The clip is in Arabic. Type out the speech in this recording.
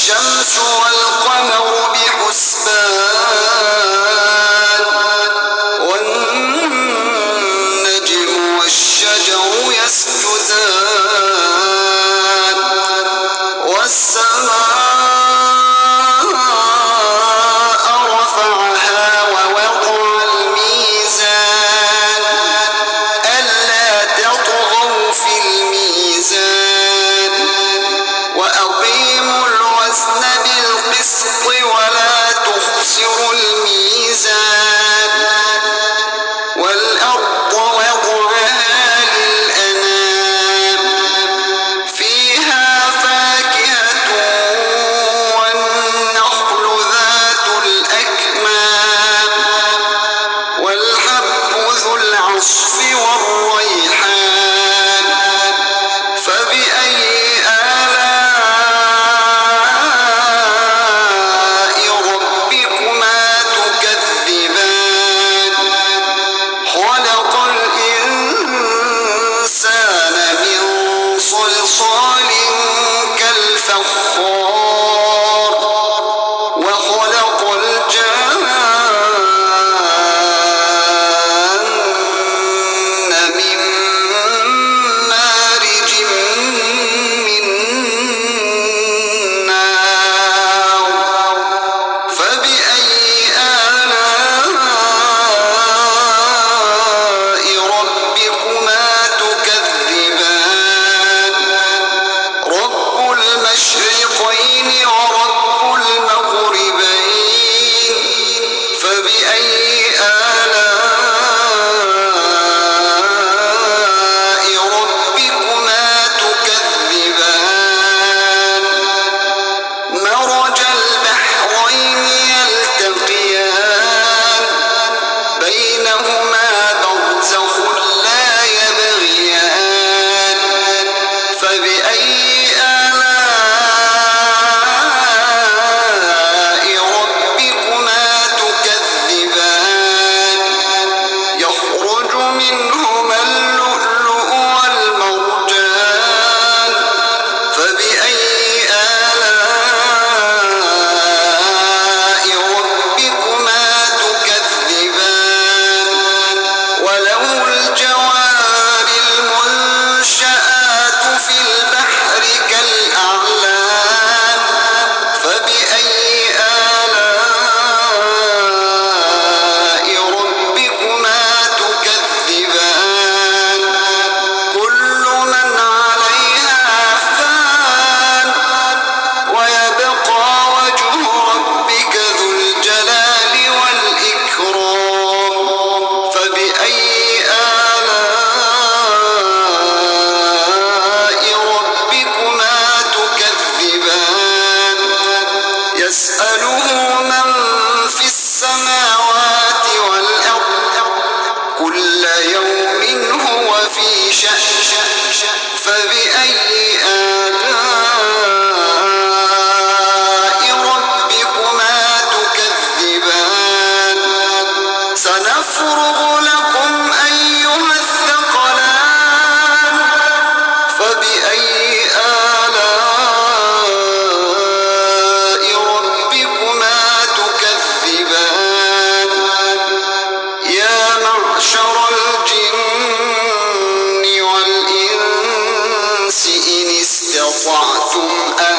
الشمس والقمر بحسبان والنجم والشجر يسجدان والسماء رفعها ووضع الميزان ألا تطغوا في الميزان وأقيموا الوزن بالقسط ولا تخسروا الميزان والأرض وضعها للأنام فيها فاكهة والنخل ذات الأكمام والحب ذو العصف والريحان فبأي آلاء ربكما تكذبان خلق الإنسان من صلصال كالفخار وخلق الجان من مارج من نار فبأي آلاء ربكما تكذبان رب المشرقين ورب المغربين فبأي آلاء ربكما تكذبان مرج البحرين يلتقيان بينهما برزخ لا يبغيان فبأي آلاء ربكما تكذبان يخرج منهما اللؤلؤ والمرجان فبأي آلاء ربكما تكذبان وله الجوار المنشآت في البحر كالأعلام فبأي آلاء ربكما تكذبان كل من عليها فان ويبقى وجه ربك ذو الجلال والإكرام فبأي آلاء ربكما تكذبان يسأله من في السماوات والأرض كل يوم هو في شأن فبأي آلاء ربكما تكذبان سنفرغ لكم أيها الثقلان فبأي آلاء ربكما تكذبان يا معشر الجن والإنس إن استطعتم أن